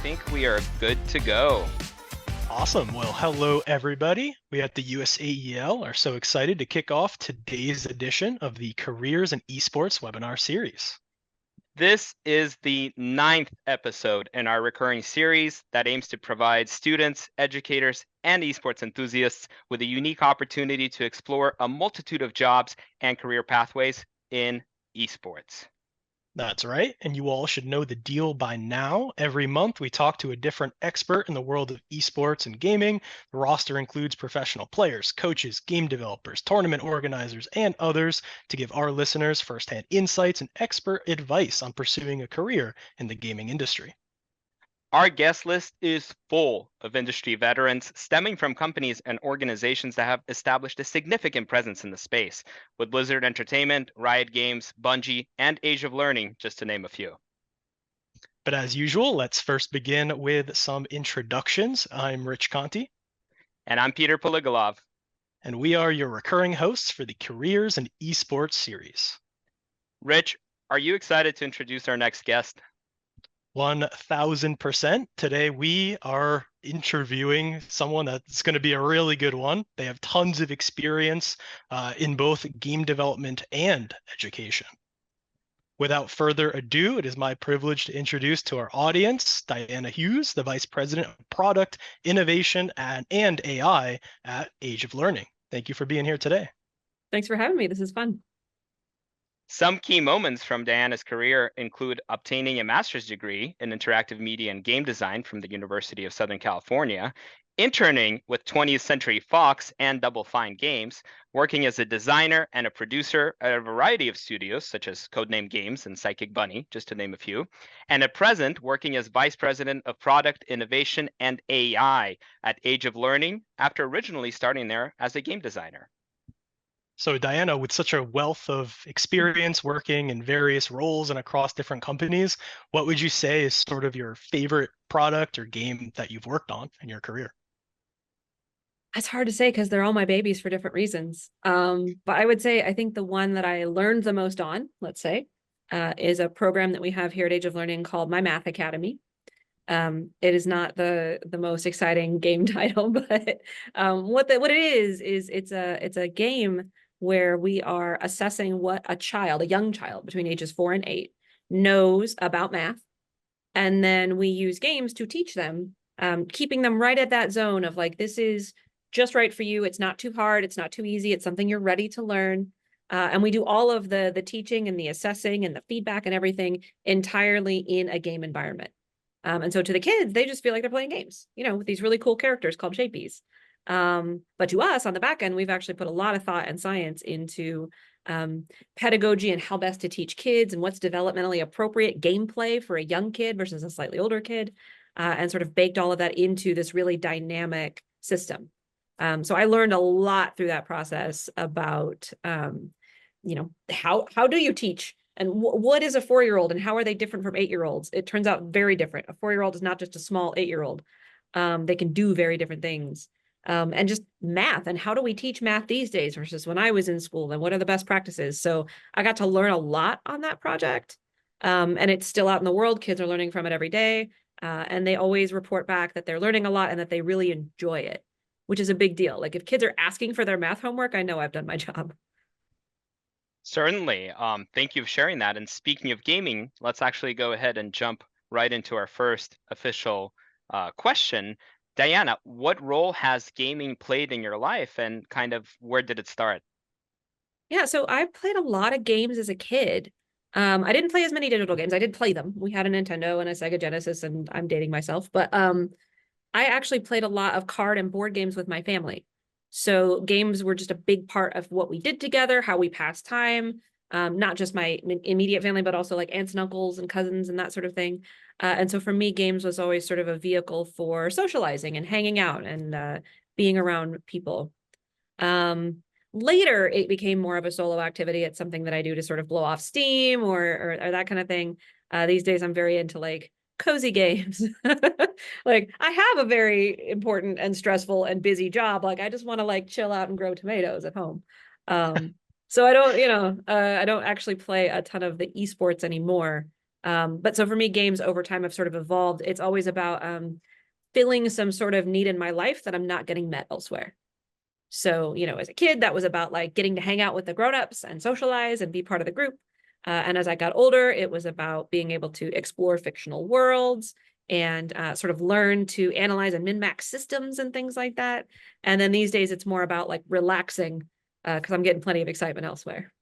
think we are good to go. Awesome. Well, hello, everybody. We at the USAEL are so excited to kick off today's edition of the Careers in Esports webinar series. This is the 9th episode in our recurring series that aims to provide students, educators, and esports enthusiasts with a unique opportunity to explore a multitude of jobs and career pathways in esports. That's right. And you all should know the deal by now. Every month, we talk to a different expert in the world of esports and gaming. The roster includes professional players, coaches, game developers, tournament organizers, and others to give our listeners firsthand insights and expert advice on pursuing a career in the gaming industry. Our guest list is full of industry veterans stemming from companies and organizations that have established a significant presence in the space, with Blizzard Entertainment, Riot Games, Bungie, and Age of Learning, just to name a few. But as usual, let's first begin with some introductions. I'm Rich Conti. And I'm Peter Poligolov. And we are your recurring hosts for the Careers in Esports series. Rich, are you excited to introduce our next guest? 1000%. Today we are interviewing someone that's going to be a really good one. They have tons of experience in both game development and education. Without further ado, it is my privilege to introduce to our audience Diana Hughes, the Vice President of Product Innovation and AI at Age of Learning. Thank you for being here today. Thanks for having me. This is fun. Some key moments from Diana's career include obtaining a master's degree in interactive media and game design from the University of Southern California, interning with 20th Century Fox and Double Fine Games, working as a designer and a producer at a variety of studios such as Codename Games and Psychic Bunny, just to name a few, and at present working as Vice President of Product Innovation and AI at Age of Learning after originally starting there as a game designer. So Diana, with such a wealth of experience working in various roles and across different companies, what would you say is sort of your favorite product or game that you've worked on in your career? It's hard to say because they're all my babies for different reasons. But I would say I think the one that I learned the most on, let's say, is a program that we have here at Age of Learning called My Math Academy. It is not the most exciting game title, but what it is it's a game where we are assessing what a young child between ages 4 and 8 knows about math. And then we use games to teach them, keeping them right at that zone of like, this is just right for you. It's not too hard. It's not too easy. It's something you're ready to learn. And we do all of the teaching and the assessing and the feedback and everything entirely in a game environment. And so to the kids, they just feel like they're playing games, with these really cool characters called Shapies. But to us on the back end, we've actually put a lot of thought and science into pedagogy and how best to teach kids and what's developmentally appropriate gameplay for a young kid versus a slightly older kid, and sort of baked all of that into this really dynamic system. So I learned a lot through that process about, how do you teach? And what is a 4-year-old and how are they different from 8-year-olds? It turns out very different. A 4-year-old is not just a small 8-year-old. They can do very different things. And just math and how do we teach math these days versus when I was in school and what are the best practices? So I got to learn a lot on that project. And it's still out in the world. Kids are learning from it every day. And they always report back that they're learning a lot and that they really enjoy it, which is a big deal. Like if kids are asking for their math homework, I know I've done my job. Certainly. Thank you for sharing that. And speaking of gaming, let's actually go ahead and jump right into our first official question. Diana, what role has gaming played in your life and kind of where did it start? Yeah, so I played a lot of games as a kid. I didn't play as many digital games. I did play them. We had a Nintendo and a Sega Genesis, and I'm dating myself. But I actually played a lot of card and board games with my family. So games were just a big part of what we did together, how we passed time, not just my immediate family, but also like aunts and uncles and cousins and that sort of thing. And so for me, games was always sort of a vehicle for socializing and hanging out and being around people. Later, it became more of a solo activity. It's something that I do to sort of blow off steam or that kind of thing. These days, I'm very into like cozy games. Like I have a very important and stressful and busy job. Like I just want to like chill out and grow tomatoes at home. So I don't, I don't actually play a ton of the esports anymore. But so for me, games over time have sort of evolved. It's always about filling some sort of need in my life that I'm not getting met elsewhere. So, as a kid, that was about like getting to hang out with the grownups and socialize and be part of the group. And as I got older, it was about being able to explore fictional worlds and sort of learn to analyze and min-max systems and things like that. And then these days, it's more about like relaxing because I'm getting plenty of excitement elsewhere.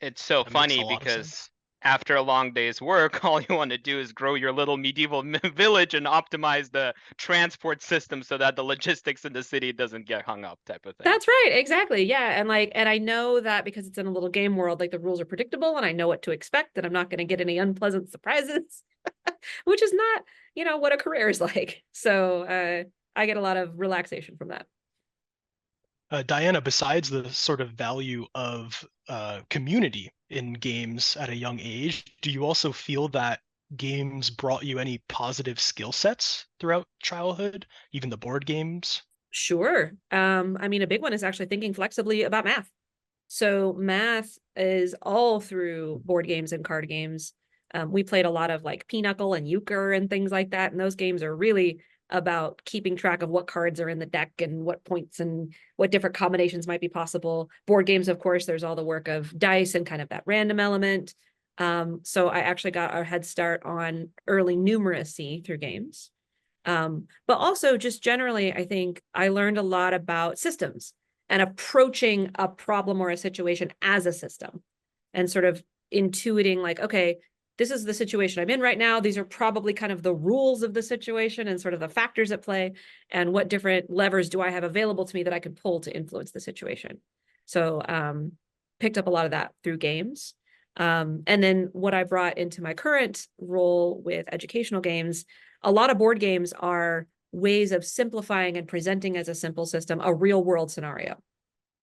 It's so That makes a funny lot of sense. because after a long day's work, all you want to do is grow your little medieval village and optimize the transport system so that the logistics in the city doesn't get hung up, type of thing. That's right, exactly. Yeah. And I know that because it's in a little game world, like the rules are predictable and I know what to expect, and I'm not going to get any unpleasant surprises, which is not, what a career is like. So I get a lot of relaxation from that. Diana, besides the sort of value of community in games at a young age, do you also feel that games brought you any positive skill sets throughout childhood, even the board games? Sure. I mean, a big one is actually thinking flexibly about math. So math is all through board games and card games. We played a lot of like Pinochle and Euchre and things like that. And those games are really about keeping track of what cards are in the deck and what points and what different combinations might be possible. Board games, of course, there's all the work of dice and kind of that random element. So I actually got a head start on early numeracy through games. But also just generally, I think I learned a lot about systems and approaching a problem or a situation as a system and sort of intuiting like, okay, this is the situation I'm in right now. These are probably kind of the rules of the situation and sort of the factors at play, and what different levers do I have available to me that I can pull to influence the situation. So picked up a lot of that through games. And then what I brought into my current role with educational games, a lot of board games are ways of simplifying and presenting as a simple system a real world scenario.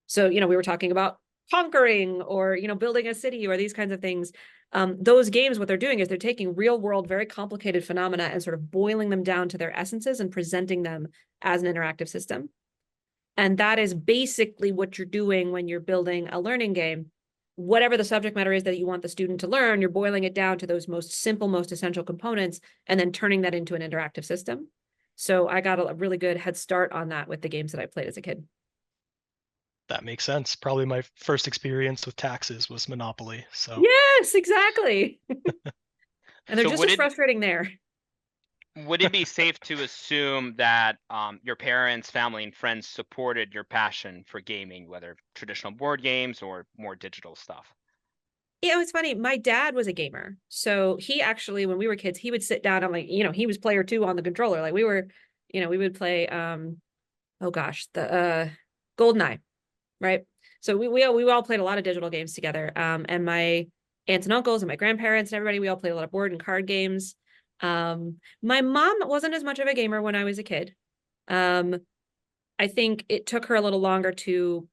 So, we were talking about conquering or, building a city or these kinds of things. Those games, what they're doing is they're taking real world, very complicated phenomena and sort of boiling them down to their essences and presenting them as an interactive system. And that is basically what you're doing when you're building a learning game. Whatever the subject matter is that you want the student to learn, you're boiling it down to those most simple, most essential components, and then turning that into an interactive system. So I got a really good head start on that with the games that I played as a kid. That makes sense. Probably my first experience with taxes was Monopoly. So Yes, exactly. And they're So just as frustrating there. would it be safe to assume that your parents, family, and friends supported your passion for gaming, whether traditional board games or more digital stuff? Yeah, it was funny. My dad was a gamer. So he actually, when we were kids, he would sit down and like, he was player 2 on the controller. Like we were, we would play oh gosh, the GoldenEye, right? So we all played a lot of digital games together. And my aunts and uncles and my grandparents and everybody, we all played a lot of board and card games. My mom wasn't as much of a gamer when I was a kid. I think it took her a little longer to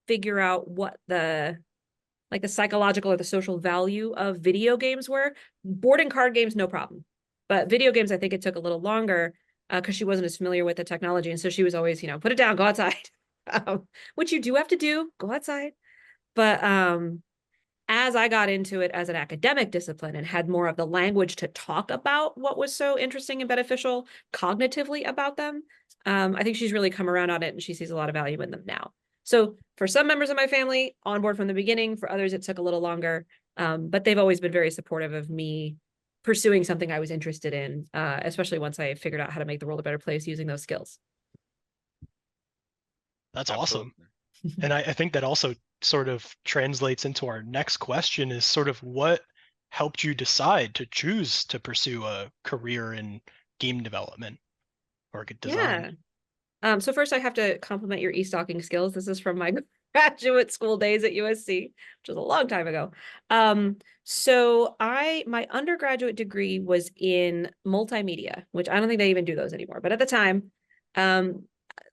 figure out what the psychological or the social value of video games were. Board and card games, no problem. But video games, I think it took a little longer because she wasn't as familiar with the technology. And so she was always, put it down, go outside, which you do have to do, go outside. But as I got into it as an academic discipline and had more of the language to talk about what was so interesting and beneficial cognitively about them, I think she's really come around on it and she sees a lot of value in them now. So for some members of my family, on board from the beginning. For others, it took a little longer, but they've always been very supportive of me pursuing something I was interested in, especially once I figured out how to make the world a better place using those skills. that's Absolutely. awesome. And I think that also sort of translates into our next question, is sort of what helped you decide to choose to pursue a career in game development or design? Yeah. So first I have to compliment your e-stalking skills. This is from my graduate school days at USC, which was a long time ago. So my undergraduate degree was in multimedia, which I don't think they even do those anymore. But at the time,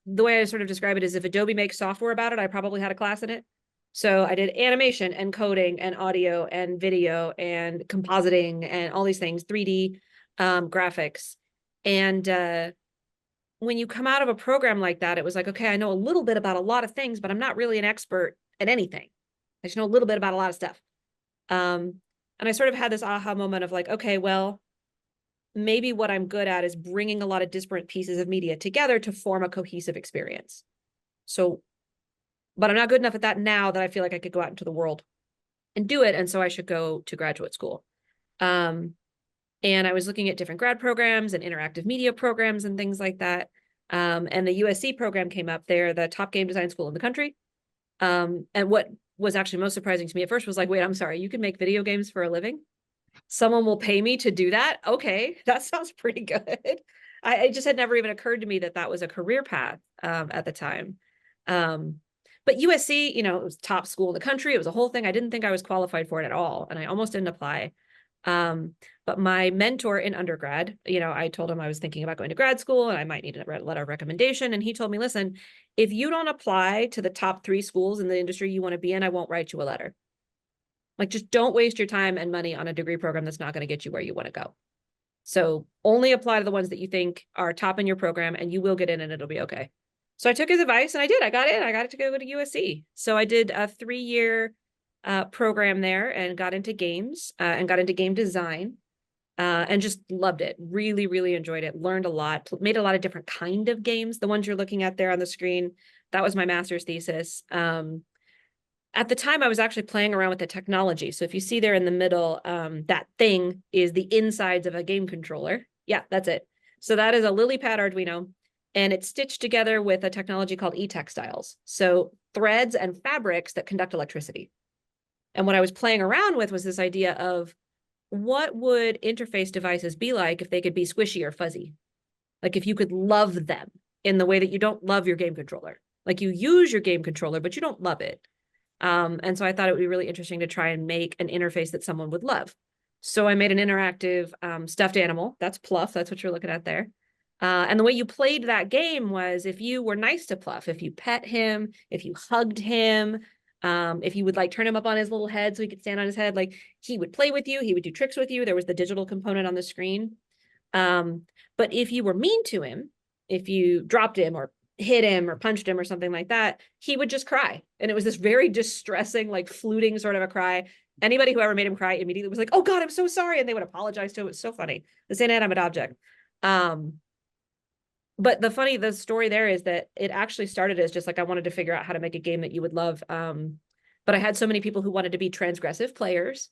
the way I sort of describe it is if Adobe makes software about it, I probably had a class in it. So I did animation and coding and audio and video and compositing and all these things, 3D graphics. And when you come out of a program like that, it was like, okay, I know a little bit about a lot of things, but I'm not really an expert at anything. I just know a little bit about a lot of stuff. And I sort of had this aha moment of like, okay, well, maybe what I'm good at is bringing a lot of disparate pieces of media together to form a cohesive experience. So, but I'm not good enough at that now that I feel like I could go out into the world and do it. And so I should go to graduate school. And I was looking at different grad programs and interactive media programs and things like that. And the USC program came up. They're the top game design school in the country. And what was actually most surprising to me at first was like, wait, I'm sorry, you can make video games for a living? Someone will pay me to do that? Okay, that sounds pretty good. It just had never even occurred to me that that was a career path at the time. But USC, it was top school in the country. It was a whole thing. I didn't think I was qualified for it at all, and I almost didn't apply. But my mentor in undergrad, I told him I was thinking about going to grad school and I might need a letter of recommendation. And he told me, listen, if you don't apply to the top 3 schools in the industry you want to be in, I won't write you a letter. Like, just don't waste your time and money on a degree program that's not going to get you where you want to go. So only apply to the ones that you think are top in your program and you will get in and it'll be okay. So I took his advice and I did. I got in. I got it to go to USC. So I did a 3-year program there and got into games and got into game design and just loved it. Really, really enjoyed it. Learned a lot. Made a lot of different kind of games. The ones you're looking at there on the screen, that was my master's thesis. At the time, I was actually playing around with the technology. So if you see there in the middle, that thing is the insides of a game controller. Yeah, that's it. So that is a LilyPad Arduino, and it's stitched together with a technology called e-textiles. So threads and fabrics that conduct electricity. And what I was playing around with was this idea of what would interface devices be like if they could be squishy or fuzzy? Like if you could love them in the way that you don't love your game controller. Like you use your game controller, but you don't love it. And so I thought it would be really interesting to try and make an interface that someone would love. So I made an interactive stuffed animal. That's Pluff. That's what you're looking at there. And the way you played that game was if you were nice to Pluff, if you pet him, if you hugged him, if you would like turn him up on his little head so he could stand on his head, like he would play with you, he would do tricks with you. There was the digital component on the screen. But if you were mean to him, if you dropped him or hit him or punched him or something like that, he would just cry. And it was this very distressing, like fluting sort of a cry. Anybody who ever made him cry immediately was like, oh God, I'm so sorry. And they would apologize to him. It was so funny. This inanimate object. But the story there is that it actually started as just like, I wanted to figure out how to make a game that you would love. But I had so many people who wanted to be transgressive players.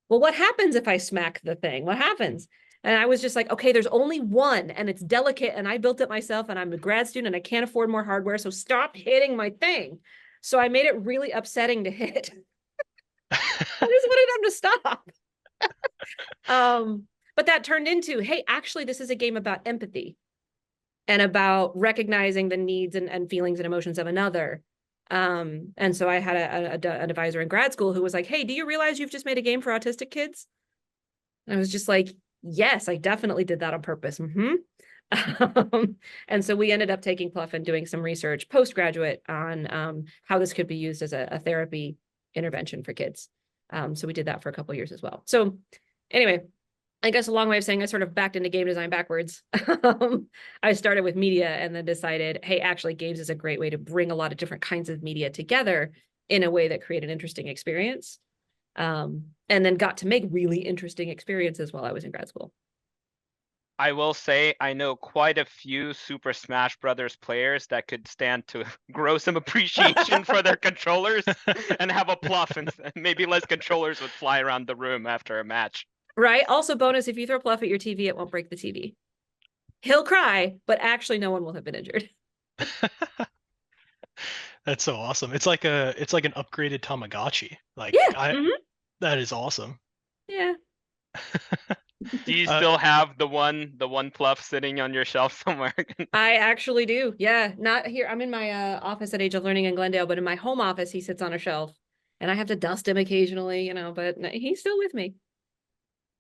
Well, what happens if I smack the thing? What happens? And I was just like, okay, there's only one and it's delicate and I built it myself and I'm a grad student and I can't afford more hardware. So stop hitting my thing. So I made it really upsetting to hit. I just wanted them to stop. But that turned into, hey, actually, this is a game about empathy and about recognizing the needs and feelings and emotions of another. And so I had an advisor in grad school who was like, hey, do you realize you've just made a game for autistic kids? And I was just like, yes, I definitely did that on purpose. And so we ended up taking Pluff and doing some research postgraduate on how this could be used as a therapy intervention for kids. So we did that for a couple of years as well. So anyway, I guess a long way of saying I sort of backed into game design backwards. I started with media and then decided, hey, actually games is a great way to bring a lot of different kinds of media together in a way that create an interesting experience. And then got to make really interesting experiences while I was in grad school. I will say I know quite a few Super Smash Brothers players that could stand to grow some appreciation for their controllers and have a Pluff, and maybe less controllers would fly around the room after a match. Right. Also, bonus, if you throw Pluff at your TV, it won't break the TV. He'll cry, but actually no one will have been injured. That's so awesome. It's like an upgraded Tamagotchi. Like yeah. That is awesome. Yeah. Do you still have the one Pluff sitting on your shelf somewhere? I actually do. Yeah. Not here. I'm in my office at Age of Learning in Glendale, but in my home office, he sits on a shelf and I have to dust him occasionally, but he's still with me.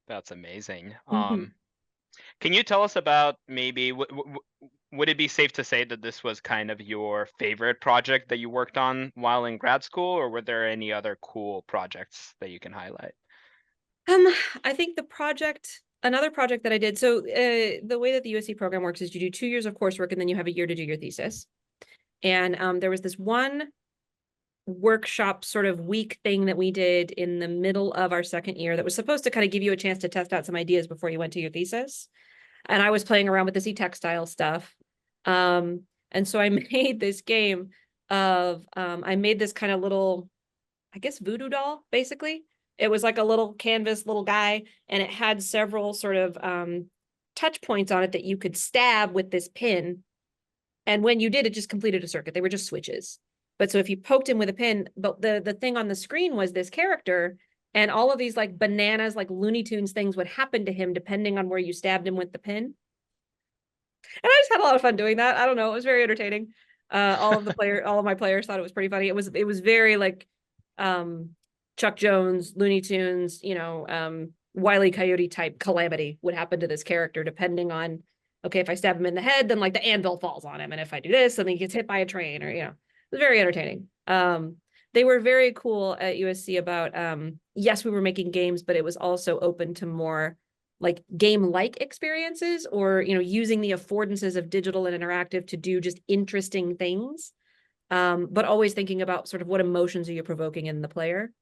That's amazing. Can you tell us about maybe, would it be safe to say that this was kind of your favorite project that you worked on while in grad school, or were there any other cool projects that you can highlight? I think another project that I did, so the way that the USC program works is you do 2 years of coursework and then you have a year to do your thesis. And there was this one workshop sort of week thing that we did in the middle of our second year that was supposed to kind of give you a chance to test out some ideas before you went to your thesis. And I was playing around with this e-textile stuff. And so I made this game of, I made this kind of little, I guess, voodoo doll, basically. It was like a little canvas little guy, and it had several sort of touch points on it that you could stab with this pin. And when you did, it just completed a circuit. They were just switches. But so if you poked him with a pin, but the thing on the screen was this character, and all of these like bananas, like Looney Tunes things would happen to him depending on where you stabbed him with the pin. And I just had a lot of fun doing that. I don't know. It was very entertaining. All of my players thought it was pretty funny. It was very like Chuck Jones, Looney Tunes, Wile E. Coyote type calamity would happen to this character depending on, okay, if I stab him in the head, then like the anvil falls on him. And if I do this, then he gets hit by a train, or, it was very entertaining. They were very cool at USC about, yes, we were making games, but it was also open to more like game-like experiences, or, using the affordances of digital and interactive to do just interesting things. But always thinking about sort of what emotions are you provoking in the player.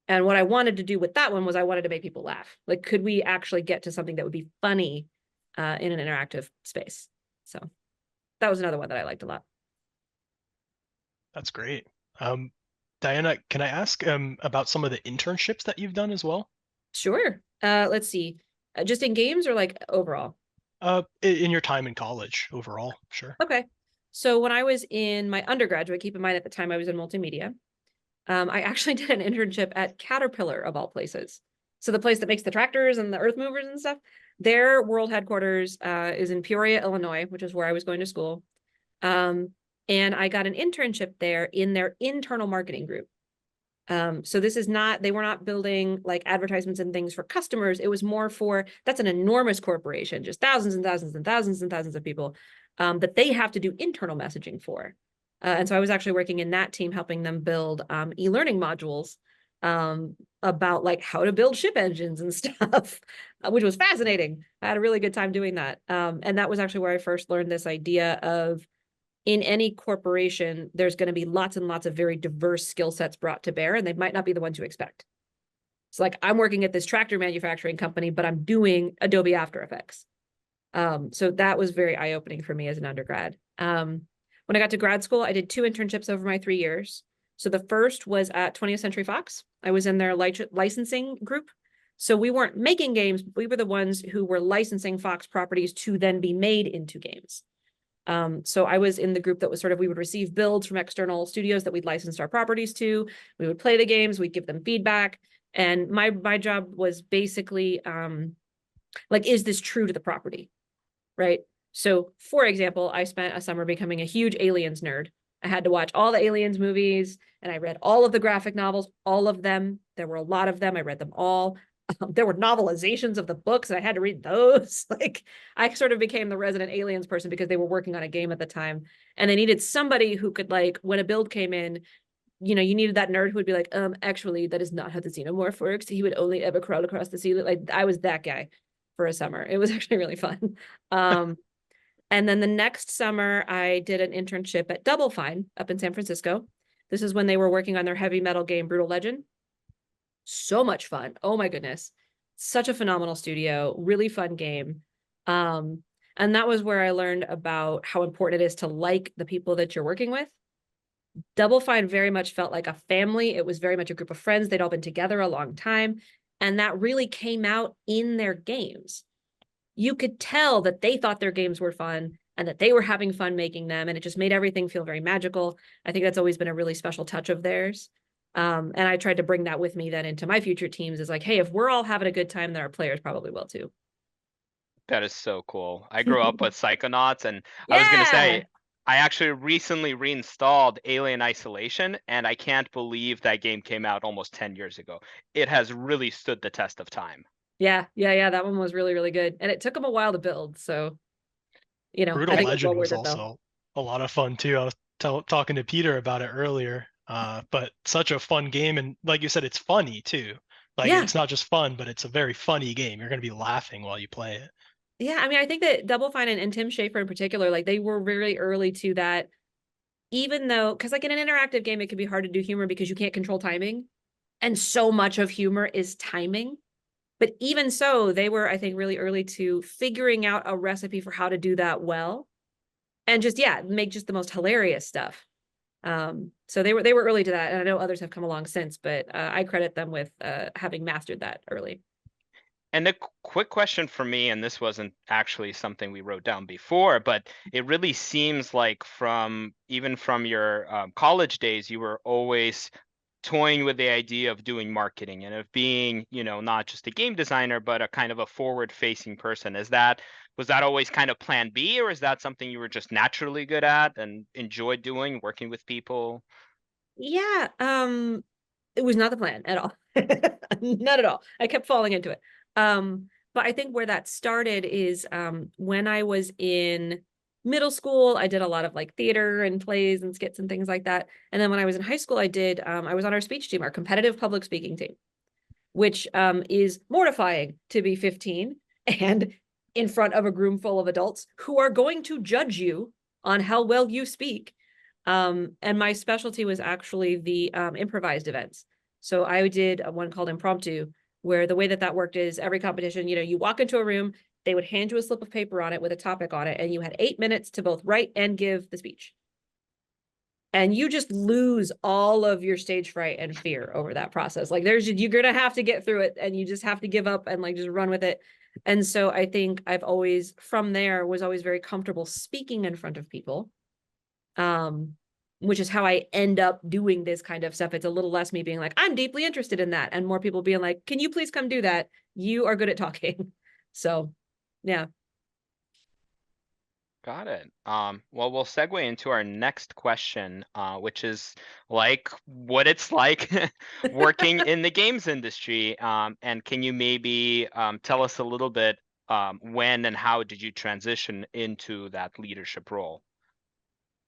And what I wanted to do with that one was I wanted to make people laugh. Like, could we actually get to something that would be funny in an interactive space? So that was another one that I liked a lot. That's great. Diana, can I ask about some of the internships that you've done as well? Sure. Let's see. Just in games or like overall? In your time in college overall, sure. Okay. So when I was in my undergraduate, keep in mind at the time I was in multimedia, I actually did an internship at Caterpillar, of all places. So the place that makes the tractors and the earth movers and stuff, their world headquarters is in Peoria, Illinois, which is where I was going to school. And I got an internship there in their internal marketing group. So this is not, they were not building like advertisements and things for customers. It was more for, that's an enormous corporation, just thousands and thousands and thousands and thousands of people that they have to do internal messaging for. And so I was actually working in that team, helping them build e-learning modules about like how to build ship engines and stuff, which was fascinating. I had a really good time doing that. And that was actually where I first learned this idea of, in any corporation, there's going to be lots and lots of very diverse skill sets brought to bear, and they might not be the ones you expect. So like, I'm working at this tractor manufacturing company, but I'm doing Adobe After Effects. So that was very eye-opening for me as an undergrad. When I got to grad school, I did 2 internships over my 3 years. So the first was at 20th Century Fox. I was in their licensing group. So we weren't making games, but we were the ones who were licensing Fox properties to then be made into games. So I was in the group that was sort of, we would receive builds from external studios that we'd licensed our properties to. We would play the games, we'd give them feedback. And my job was basically like, is this true to the property? Right. So for example, I spent a summer becoming a huge Aliens nerd. I had to watch all the Aliens movies, and I read all of the graphic novels, all of them. There were a lot of them. I read them all. There were novelizations of the books, and I had to read those. Like, I sort of became the resident Aliens person because they were working on a game at the time, and they needed somebody who could, like, when a build came in, you needed that nerd who would be like, actually, that is not how the xenomorph works. He would only ever crawl across the ceiling. Like, I was that guy for a summer. It was actually really fun. And then the next summer, I did an internship at Double Fine up in San Francisco. This is when they were working on their heavy metal game, Brutal Legend. So much fun. Oh my goodness. Such a phenomenal studio, really fun game. And that was where I learned about how important it is to like the people that you're working with. Double Fine very much felt like a family. It was very much a group of friends. They'd all been together a long time. And that really came out in their games. You could tell that they thought their games were fun and that they were having fun making them. And it just made everything feel very magical. I think that's always been a really special touch of theirs. And I tried to bring that with me then into my future teams, is like, hey, if we're all having a good time, then our players probably will too. That is so cool. I grew up with Psychonauts, and I was going to Yeah. say, I actually recently reinstalled Alien Isolation, and I can't believe that game came out almost 10 years ago. It has really stood the test of time. Yeah. That one was really, really good. And it took them a while to build. So, Brutal I think Legend it was was well worth it, though. also a lot of fun too. I was talking to Peter about it earlier. But such a fun game, and like you said, it's funny too. Like, Yeah. it's not just fun, but it's a very funny game. You're going to be laughing while you play it. Yeah, I mean, I think that Double Fine and Tim Schafer in particular, like, they were very early to that even though, because like in an interactive game, it can be hard to do humor because you can't control timing. And so much of humor is timing. But even so, they were, I think, really early to figuring out a recipe for how to do that well. And just, yeah, make just the most hilarious stuff. So they were early to that. And I know others have come along since, but I credit them with having mastered that early. And a quick question for me, and this wasn't actually something we wrote down before, but it really seems like even from your college days, you were always toying with the idea of doing marketing and of being, not just a game designer, but a kind of a forward-facing person. Was that always kind of plan B, or is that something you were just naturally good at and enjoyed doing, working with people? Yeah, it was not the plan at all. Not at all. I kept falling into it. But I think where that started is when I was in middle school, I did a lot of like theater and plays and skits and things like that. And then when I was in high school, I was on our speech team, our competitive public speaking team, which is mortifying to be 15 and in front of a room full of adults who are going to judge you on how well you speak. And my specialty was actually the improvised events. So I did one called Impromptu, where the way that worked is every competition, you walk into a room, they would hand you a slip of paper on it with a topic on it, and you had 8 minutes to both write and give the speech. And you just lose all of your stage fright and fear over that process. Like you're gonna have to get through it, and you just have to give up and like just run with it. And so I think I've always, from there, was always very comfortable speaking in front of people. Which is how I end up doing this kind of stuff. It's a little less me being like, I'm deeply interested in that, and more people being like, can you please come do that? You are good at talking. So, yeah. Got it. Well, we'll segue into our next question, which is like what it's like working in the games industry. And can you maybe tell us a little bit when and how did you transition into that leadership role?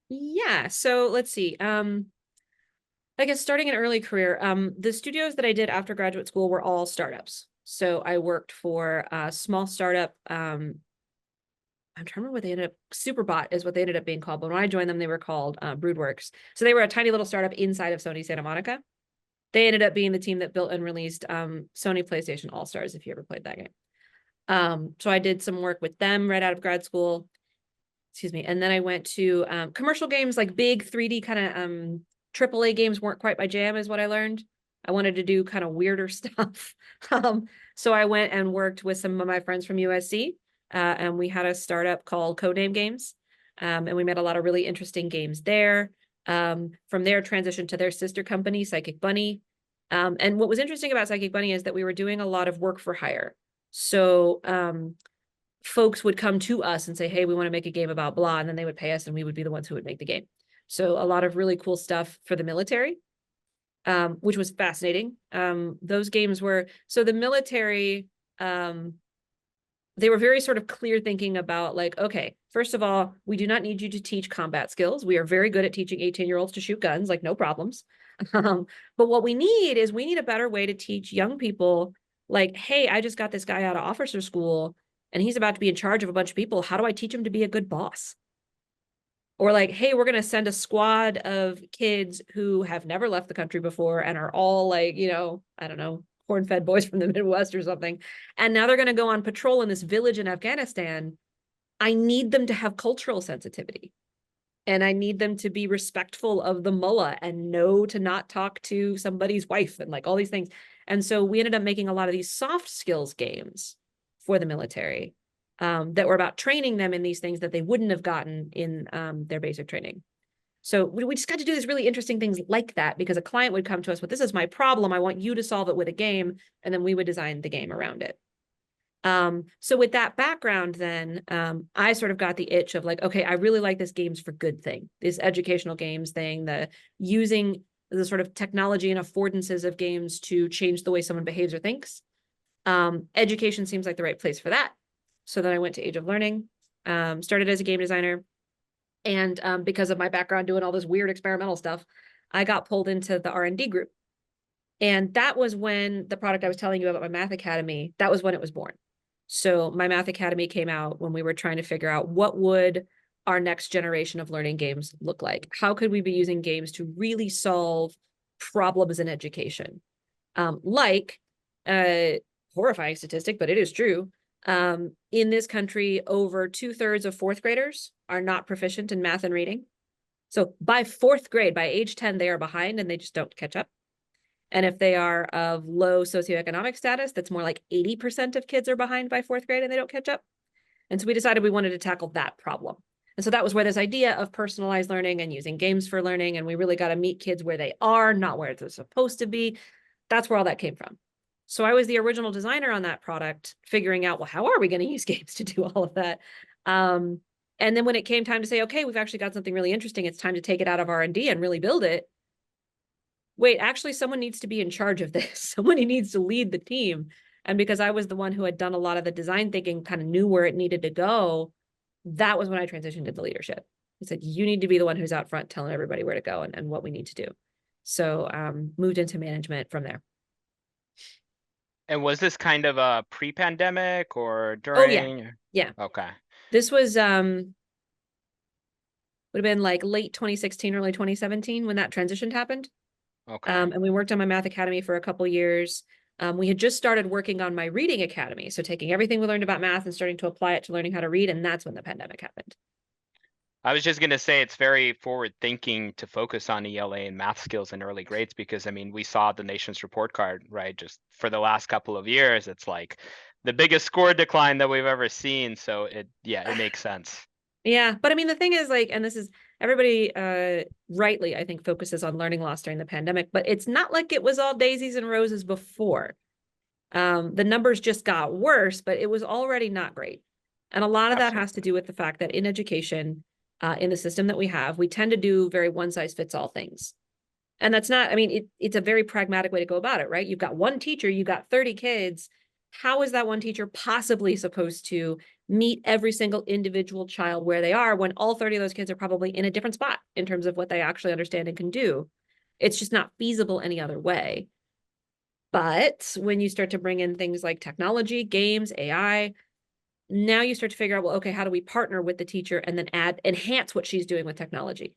Yeah. So let's see. I guess starting an early career, the studios that I did after graduate school were all startups. So I worked for a small startup. I'm trying to remember what they ended up. Superbot is what they ended up being called. But when I joined them, they were called Broodworks. So they were a tiny little startup inside of Sony Santa Monica. They ended up being the team that built and released Sony PlayStation All Stars, if you ever played that game. So I did some work with them right out of grad school. Excuse me. And then I went to commercial games, like big 3D kind of AAA games weren't quite my jam, is what I learned. I wanted to do kind of weirder stuff. So I went and worked with some of my friends from USC, and we had a startup called Codename Games. And we made a lot of really interesting games there. From there, transitioned to their sister company, Psychic Bunny. And what was interesting about Psychic Bunny is that we were doing a lot of work for hire. So folks would come to us and say, hey, we want to make a game about blah, and then they would pay us and we would be the ones who would make the game. So a lot of really cool stuff for the military, which was fascinating. Those games were, so the military, they were very sort of clear thinking about like, okay, first of all, we do not need you to teach combat skills. We are very good at teaching 18-year-olds to shoot guns, like no problems. But what we need is a better way to teach young people like, hey, I just got this guy out of officer school and he's about to be in charge of a bunch of people. How do I teach him to be a good boss? Or like, hey, we're going to send a squad of kids who have never left the country before and are all like, I don't know, corn-fed boys from the Midwest or something. And now they're going to go on patrol in this village in Afghanistan. I need them to have cultural sensitivity. And I need them to be respectful of the mullah and know to not talk to somebody's wife and like all these things. And so we ended up making a lot of these soft skills games for the military that were about training them in these things that they wouldn't have gotten in their basic training. So we just got to do these really interesting things like that because a client would come to us with, this is my problem. I want you to solve it with a game. And then we would design the game around it. So with that background, then I sort of got the itch of like, okay, I really like this games for good thing, this educational games thing, the using the sort of technology and affordances of games to change the way someone behaves or thinks. Education seems like the right place for that. So then I went to Age of Learning, started as a game designer. And because of my background doing all this weird experimental stuff, I got pulled into the R&D group. And that was when the product I was telling you about, my Math Academy, that was when it was born. So my Math Academy came out when we were trying to figure out what would our next generation of learning games look like? How could we be using games to really solve problems in education? Like a horrifying statistic, but it is true. In this country, over 2/3 of fourth graders are not proficient in math and reading. So by fourth grade, by age 10, they are behind and they just don't catch up. And if they are of low socioeconomic status, that's more like 80% of kids are behind by fourth grade and they don't catch up. And so we decided we wanted to tackle that problem. And so that was where this idea of personalized learning and using games for learning, and we really got to meet kids where they are, not where they're supposed to be. That's where all that came from. So I was the original designer on that product, figuring out, well, how are we going to use games to do all of that? And then when it came time to say, okay, we've actually got something really interesting, it's time to take it out of R&D and really build it. Wait, actually, someone needs to be in charge of this. Somebody needs to lead the team. And because I was the one who had done a lot of the design thinking, kind of knew where it needed to go, that was when I transitioned to the leadership. I said, you need to be the one who's out front telling everybody where to go and what we need to do. So moved into management from there. And was this kind of a pre-pandemic or Oh, yeah. during? Yeah. Okay. This was would have been like late 2016, early 2017 when that transition happened. Okay. And we worked on my math academy for a couple years. We had just started working on my reading academy. So taking everything we learned about math and starting to apply it to learning how to read. And that's when the pandemic happened. I was just going to say it's very forward thinking to focus on ELA and math skills in early grades, because I mean, we saw the nation's report card, right? Just for the last couple of years, it's like the biggest score decline that we've ever seen. So it makes sense. Yeah. But I mean, the thing is, like, and this is everybody rightly, I think, focuses on learning loss during the pandemic, but it's not like it was all daisies and roses before. The numbers just got worse, but it was already not great. And a lot of that has to do with the fact that in education, in the system that we have, we tend to do very one size fits all things. And that's not, I mean, it's a very pragmatic way to go about it, right? You've got one teacher, you've got 30 kids. How is that one teacher possibly supposed to meet every single individual child where they are when all 30 of those kids are probably in a different spot in terms of what they actually understand and can do? It's just not feasible any other way. But when you start to bring in things like technology, games, AI, now you start to figure out, well, okay, how do we partner with the teacher and then enhance what she's doing with technology?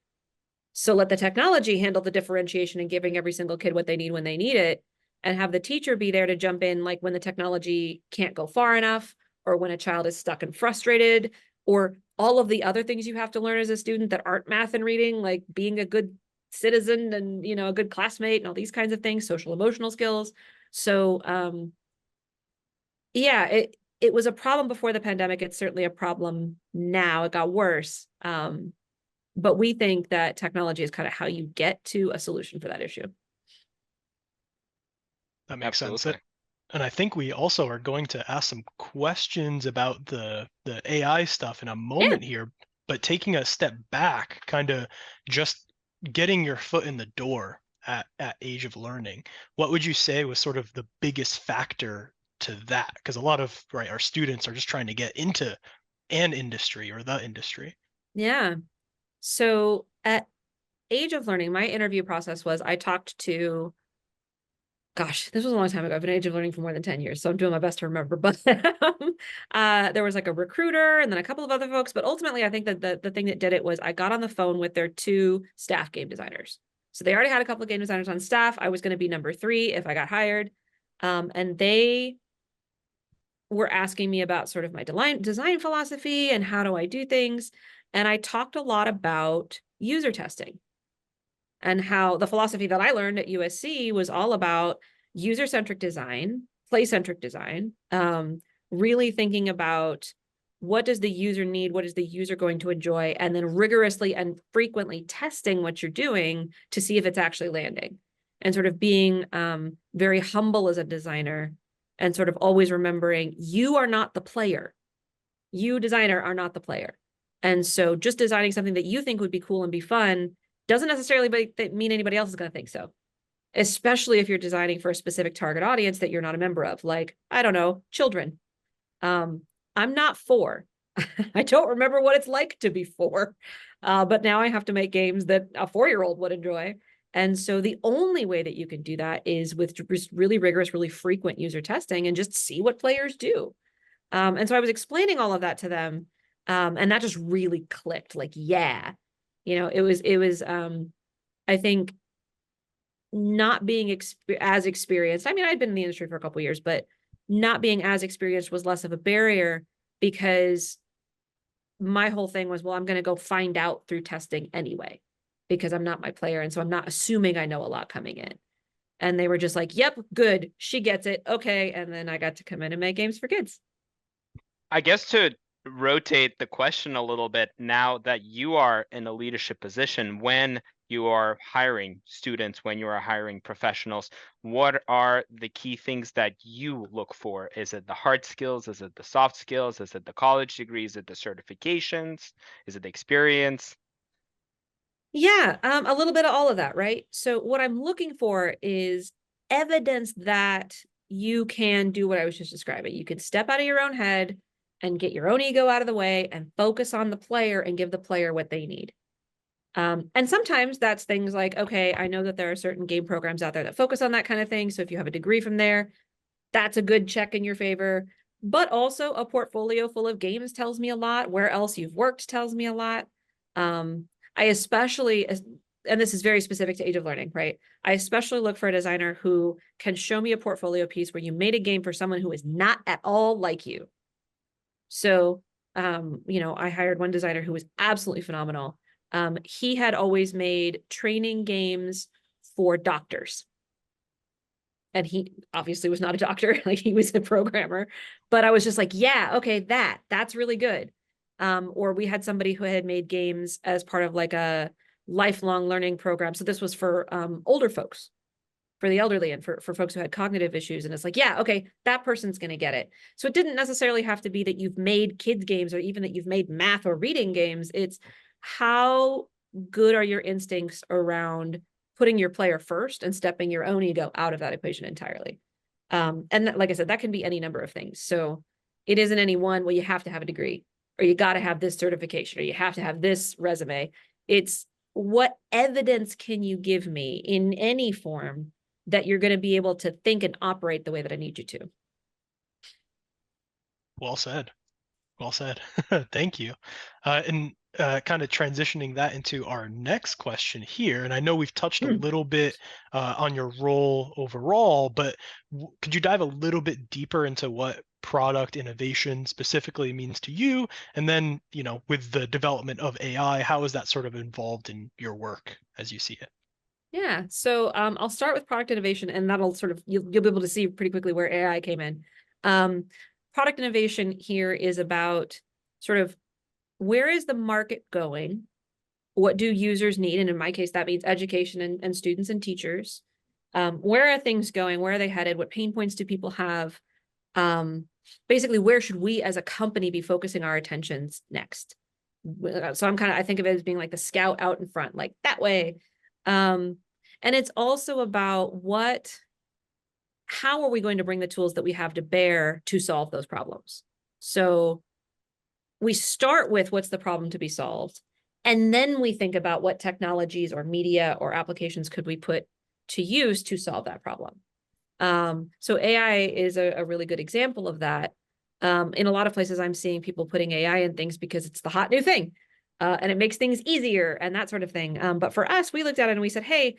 So let the technology handle the differentiation and giving every single kid what they need when they need it, and have the teacher be there to jump in, like when the technology can't go far enough, or when a child is stuck and frustrated, or all of the other things you have to learn as a student that aren't math and reading, like being a good citizen and, you know, a good classmate and all these kinds of things, social emotional skills. So yeah, it was a problem before the pandemic. It's certainly a problem now. It got worse. But we think that technology is kind of how you get to a solution for that issue. That makes sense. Absolutely. And I think we also are going to ask some questions about the AI stuff in a moment here, but taking a step back, kind of just getting your foot in the door at Age of Learning, what would you say was sort of the biggest factor to that? Because a lot of our students are just trying to get into an industry or the industry. Yeah. So at Age of Learning, my interview process was I talked to, gosh, this was a long time ago. I've been at Age of Learning for more than 10 years, so I'm doing my best to remember. But there was like a recruiter and then a couple of other folks. But ultimately, I think that the thing that did it was I got on the phone with their 2 staff game designers. So they already had a couple of game designers on staff. I was going to be number 3 if I got hired. And they were asking me about sort of my design philosophy and how do I do things. And I talked a lot about user testing and how the philosophy that I learned at USC was all about user-centric design, play-centric design, really thinking about what does the user need, what is the user going to enjoy, and then rigorously and frequently testing what you're doing to see if it's actually landing, and sort of being very humble as a designer and sort of always remembering you are not the player. You, designer, are not the player. And so just designing something that you think would be cool and be fun doesn't necessarily mean anybody else is going to think so, especially if you're designing for a specific target audience that you're not a member of, like, I don't know, children. I'm not 4. I don't remember what it's like to be 4, but now I have to make games that a 4-year-old would enjoy. And so the only way that you can do that is with just really rigorous, really frequent user testing and just see what players do. And so I was explaining all of that to them. And that just really clicked. Like, yeah, it was I think not being as experienced. I mean, I'd been in the industry for a couple of years, but not being as experienced was less of a barrier because my whole thing was, well, I'm going to go find out through testing anyway, because I'm not my player. And so I'm not assuming I know a lot coming in. And they were just like, yep, good. She gets it. Okay. And then I got to come in and make games for kids. I guess to rotate the question a little bit, now that you are in a leadership position, when you are hiring students, when you are hiring professionals, what are the key things that you look for? Is it the hard skills? Is it the soft skills? Is it the college degree? Is it the certifications? Is it the experience? Yeah, a little bit of all of that, right? So what I'm looking for is evidence that you can do what I was just describing. You can step out of your own head and get your own ego out of the way and focus on the player and give the player what they need. And sometimes that's things like, okay, I know that there are certain game programs out there that focus on that kind of thing. So if you have a degree from there, that's a good check in your favor. But also a portfolio full of games tells me a lot. Where else you've worked tells me a lot. I especially, and this is very specific to Age of Learning, right? I especially look for a designer who can show me a portfolio piece where you made a game for someone who is not at all like you. So, I hired one designer who was absolutely phenomenal. He had always made training games for doctors. And he obviously was not a doctor, like he was a programmer. But I was just like, yeah, okay, that's really good. Or we had somebody who had made games as part of like a lifelong learning program. So this was for older folks, for the elderly, and for folks who had cognitive issues. And it's like, yeah, okay, that person's going to get it. So it didn't necessarily have to be that you've made kids games or even that you've made math or reading games. It's how good are your instincts around putting your player first and stepping your own ego out of that equation entirely. And that, like I said, that can be any number of things. So it isn't any one, well, you have to have a degree, or you got to have this certification, or you have to have this resume. It's what evidence can you give me in any form that you're going to be able to think and operate the way that I need you to. Well said. Well said. Thank you. And kind of transitioning that into our next question here, and I know we've touched a little bit on your role overall, but could you dive a little bit deeper into what product innovation specifically means to you? And then, with the development of AI, how is that sort of involved in your work as you see it? Yeah, so I'll start with product innovation, and that'll sort of, you'll be able to see pretty quickly where AI came in. Product innovation here is about sort of where is the market going? What do users need? And in my case, that means education and students and teachers. Where are things going? Where are they headed? What pain points do people have? Basically, where should we as a company be focusing our attentions next? So I think of it as being like the scout out in front, like that way. And it's also about how are we going to bring the tools that we have to bear to solve those problems? So we start with what's the problem to be solved, and then we think about what technologies or media or applications could we put to use to solve that problem. So AI is a really good example of that. In a lot of places, I'm seeing people putting AI in things because it's the hot new thing, and it makes things easier and that sort of thing. But for us, we looked at it and we said, hey,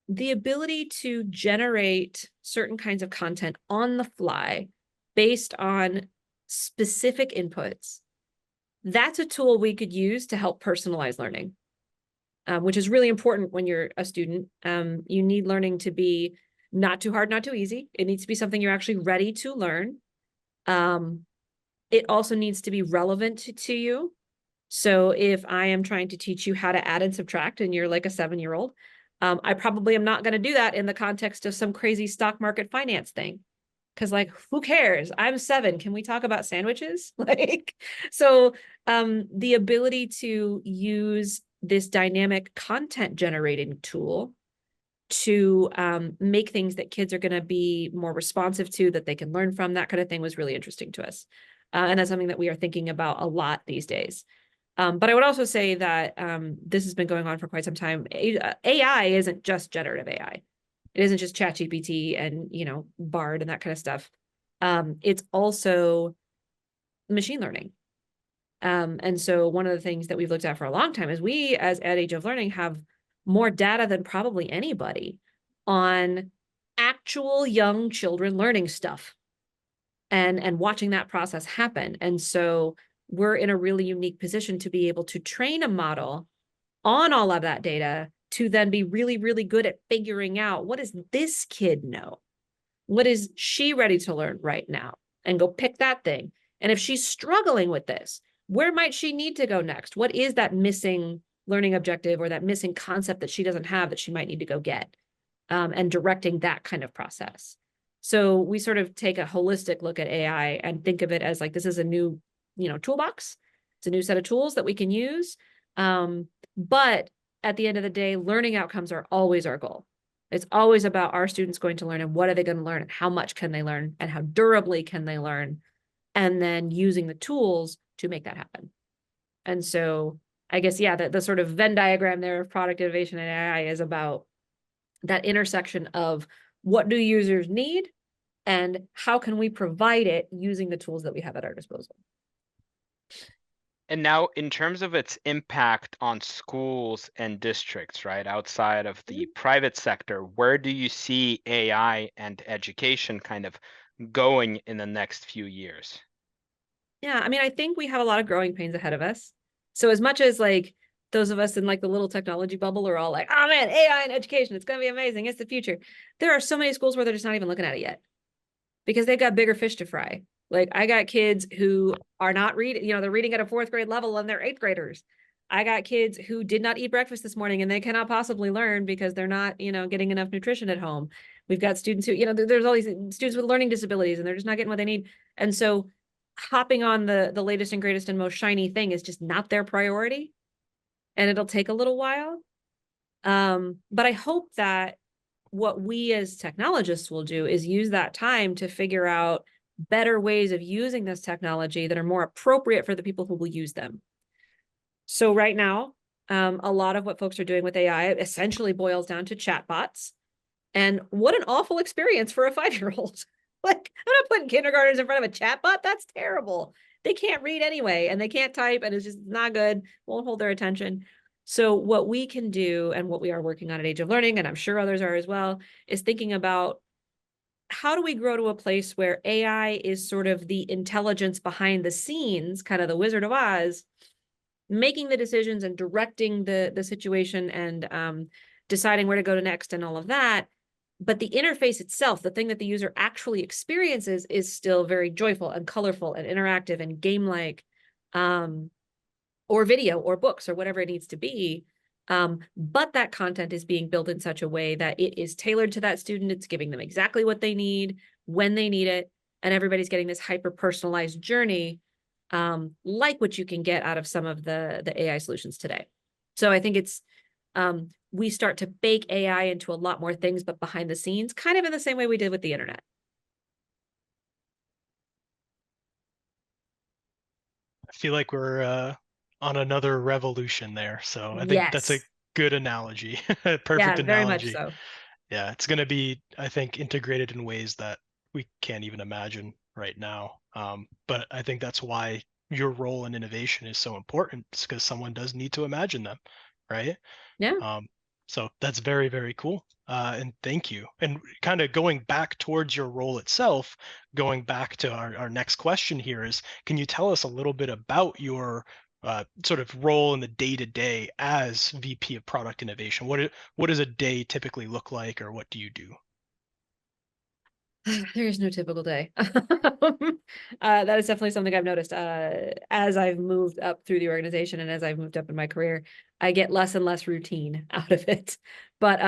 the ability to generate certain kinds of content on the fly based on specific inputs, that's a tool we could use to help personalize learning, which is really important when you're a student. You need learning to be not too hard, not too easy. It needs to be something you're actually ready to learn. It also needs to be relevant to you. So if I am trying to teach you how to add and subtract and you're like a 7-year-old, I probably am not going to do that in the context of some crazy stock market finance thing. Because like, who cares? I'm 7. Can we talk about sandwiches? So the ability to use this dynamic content generating tool to make things that kids are going to be more responsive to, that they can learn from, that kind of thing was really interesting to us. And that's something that we are thinking about a lot these days. But I would also say that this has been going on for quite some time. AI isn't just generative AI. It isn't just ChatGPT and, Bard and that kind of stuff. It's also machine learning. And so one of the things that we've looked at for a long time is we, as at Age of Learning, have more data than probably anybody on actual young children learning stuff and watching that process happen. And so we're in a really unique position to be able to train a model on all of that data to then be really, really good at figuring out, what does this kid know? What is she ready to learn right now? And go pick that thing. And if she's struggling with this, where might she need to go next? What is that missing learning objective or that missing concept that she doesn't have that she might need to go get? And directing that kind of process. So we sort of take a holistic look at AI and think of it as like, this is a new, toolbox. It's a new set of tools that we can use. But at the end of the day, learning outcomes are always our goal. It's always about our students going to learn and what are they going to learn and how much can they learn and how durably can they learn, and then using the tools to make that happen. And so I guess, yeah, the sort of Venn diagram there of product innovation and AI is about that intersection of what do users need and how can we provide it using the tools that we have at our disposal. And now, in terms of its impact on schools and districts, right, outside of the private sector, where do you see AI and education kind of going in the next few years? Yeah, I mean, I think we have a lot of growing pains ahead of us. So as much as like those of us in like the little technology bubble are all like, oh man, AI and education, it's going to be amazing. It's the future. There are so many schools where they're just not even looking at it yet because they've got bigger fish to fry. Like I got kids who are not reading, they're reading at a 4th grade level and they're 8th graders. I got kids who did not eat breakfast this morning and they cannot possibly learn because they're not, getting enough nutrition at home. We've got students who, there's all these students with learning disabilities and they're just not getting what they need. And so hopping on the latest and greatest and most shiny thing is just not their priority. And it'll take a little while. But I hope that what we as technologists will do is use that time to figure out better ways of using this technology that are more appropriate for the people who will use them. So right now, a lot of what folks are doing with AI essentially boils down to chatbots. And what an awful experience for a 5-year-old. Like, I'm not putting kindergartners in front of a chatbot. That's terrible. They can't read anyway, and they can't type, and it's just not good, won't hold their attention. So what we can do, and what we are working on at Age of Learning, and I'm sure others are as well, is thinking about how do we grow to a place where AI is sort of the intelligence behind the scenes, kind of the Wizard of Oz, making the decisions and directing the situation and deciding where to go to next and all of that. But the interface itself, the thing that the user actually experiences, is still very joyful and colorful and interactive and game-like, or video or books or whatever it needs to be. But that content is being built in such a way that it is tailored to that student. It's giving them exactly what they need, when they need it, and everybody's getting this hyper-personalized journey, like what you can get out of some of the AI solutions today. So I think it's, we start to bake AI into a lot more things, but behind the scenes, kind of in the same way we did with the internet. I feel like we're on another revolution there. So I think that's a Yes. good analogy. Perfect Yeah, very much analogy. so. Yeah, it's going to be, I think, integrated in ways that we can't even imagine right now. But I think that's why your role in innovation is so important. It's because someone does need to imagine them, right? Yeah. So that's very, very cool. And thank you. And kind of going back towards your role itself, going back to our next question here is, can you tell us a little bit about your sort of role in the day-to-day as VP of Product Innovation? What does a day typically look like, or what do you do? There is no typical day. That is definitely something I've noticed. As I've moved up through the organization and as I've moved up in my career, I get less and less routine out of it. But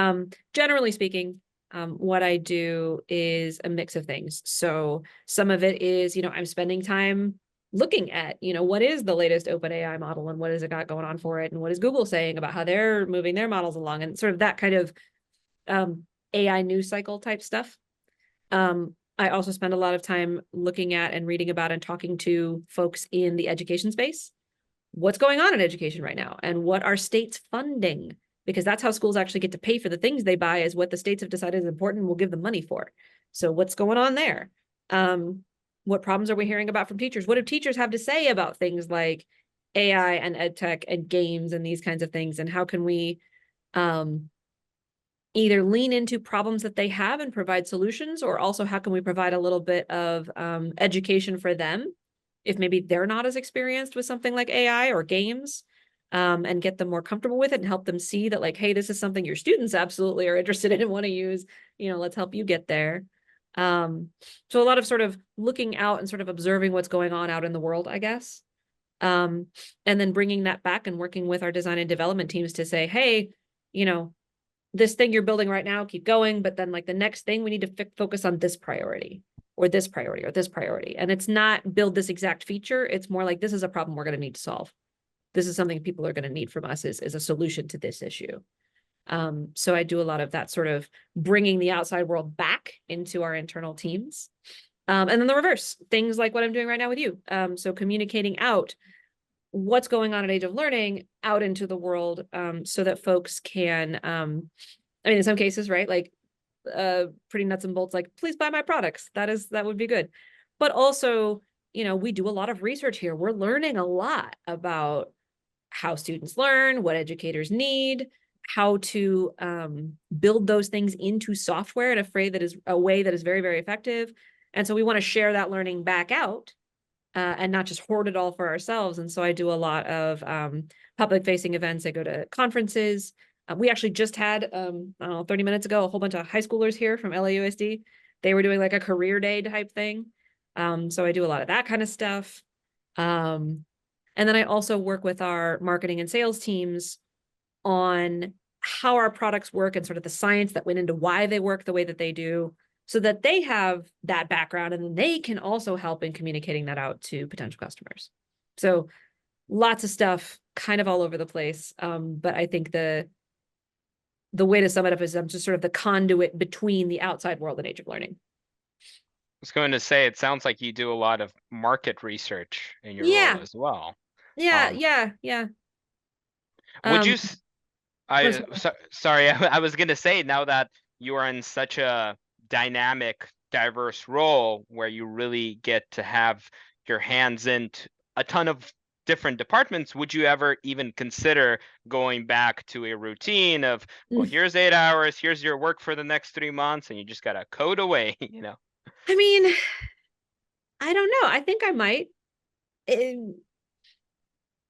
generally speaking, what I do is a mix of things. So some of it is, I'm spending time looking at, what is the latest OpenAI model and what has it got going on for it, and what is Google saying about how they're moving their models along, and sort of that kind of AI news cycle type stuff. I also spend a lot of time looking at and reading about and talking to folks in the education space. What's going on in education right now, and what are states funding? Because that's how schools actually get to pay for the things they buy, is what the states have decided is important and will give them money for. So what's going on there? What problems are we hearing about from teachers? What do teachers have to say about things like AI and ed tech and games and these kinds of things? And how can we either lean into problems that they have and provide solutions, or also how can we provide a little bit of education for them if maybe they're not as experienced with something like AI or games, and get them more comfortable with it and help them see that, like, hey, this is something your students absolutely are interested in and want to use, let's help you get there. So a lot of sort of looking out and sort of observing what's going on out in the world, I guess. And then bringing that back and working with our design and development teams to say, hey, this thing you're building right now, keep going. But then, like, the next thing, we need to focus on this priority or this priority or this priority. And it's not build this exact feature. It's more like, this is a problem we're going to need to solve. This is something people are going to need from us is a solution to this issue. So I do a lot of that sort of bringing the outside world back into our internal teams. And then the reverse, things like what I'm doing right now with you. So communicating out what's going on at Age of Learning out into the world, so that folks can, in some cases, right, like pretty nuts and bolts, like, please buy my products. That would be good. But also, we do a lot of research here. We're learning a lot about how students learn, what educators need, how to build those things into software in a way that is very, very effective. And so we want to share that learning back out, and not just hoard it all for ourselves. And so I do a lot of public facing events. I go to conferences. We actually just had, I don't know, 30 minutes ago, a whole bunch of high schoolers here from LAUSD. They were doing like a career day type thing. So I do a lot of that kind of stuff. And then I also work with our marketing and sales teams on how our products work and sort of the science that went into why they work the way that they do, so that they have that background and then they can also help in communicating that out to potential customers. So lots of stuff kind of all over the place. But I think the way to sum it up is I'm just sort of the conduit between the outside world and Age of Learning. I was going to say, it sounds like you do a lot of market research in your Yeah. role as well. Yeah. Would you, sorry, I was going to say, now that you are in such a dynamic, diverse role where you really get to have your hands in a ton of different departments, would you ever even consider going back to a routine of, well, here's 8 hours, here's your work for the next 3 months, and you just got to code away, I mean, I don't know. I think I might.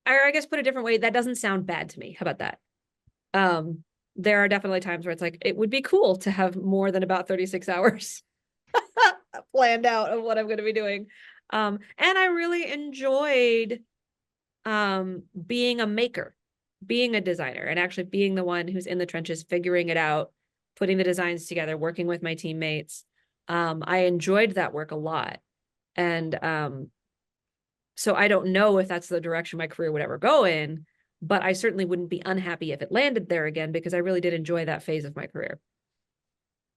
Or I guess put a different way, that doesn't sound bad to me. How about that? There are definitely times where it's like, it would be cool to have more than about 36 hours planned out of what I'm going to be doing. And I really enjoyed being a maker, being a designer, and actually being the one who's in the trenches, figuring it out, putting the designs together, working with my teammates. I enjoyed that work a lot. And so I don't know if that's the direction my career would ever go in, but I certainly wouldn't be unhappy if it landed there again, because I really did enjoy that phase of my career.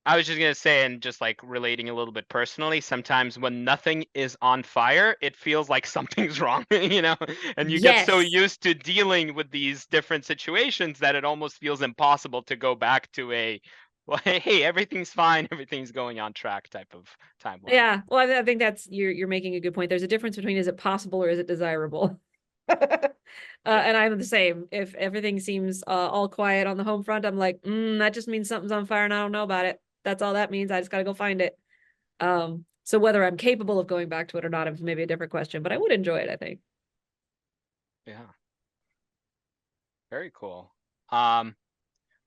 I was just going to say, and just like relating a little bit personally, sometimes when nothing is on fire, it feels like something's wrong, and you get so Yes. used to dealing with these different situations that it almost feels impossible to go back to well, hey, everything's fine, everything's going on track type of timeline. Yeah. Well, I think that's, you're making a good point. There's a difference between, is it possible or is it desirable? And I'm the same. If everything seems all quiet on the home front, I'm like, that just means something's on fire and I don't know about it. That's all that means. I just got to go find it. So whether I'm capable of going back to it or not is maybe a different question, but I would enjoy it, I think. Yeah. Very cool.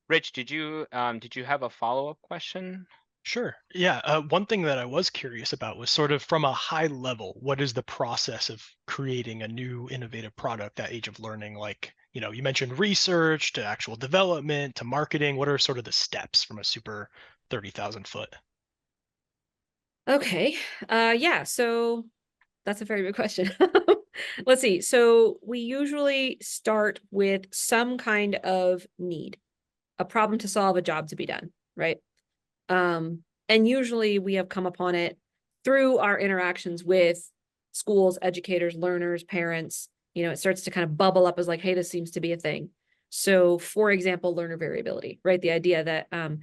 Rich, did you have a follow-up question? Sure. Yeah. One thing that I was curious about was sort of from a high level, what is the process of creating a new innovative product at Age of Learning? Like, you mentioned research to actual development to marketing. What are sort of the steps from a super 30,000 foot? Okay. Yeah. So that's a very good question. Let's see. So we usually start with some kind of need, a problem to solve, a job to be done, right? And usually we have come upon it through our interactions with schools, educators, learners, parents. It starts to kind of bubble up as like, hey, this seems to be a thing. So for example, learner variability, right? The idea that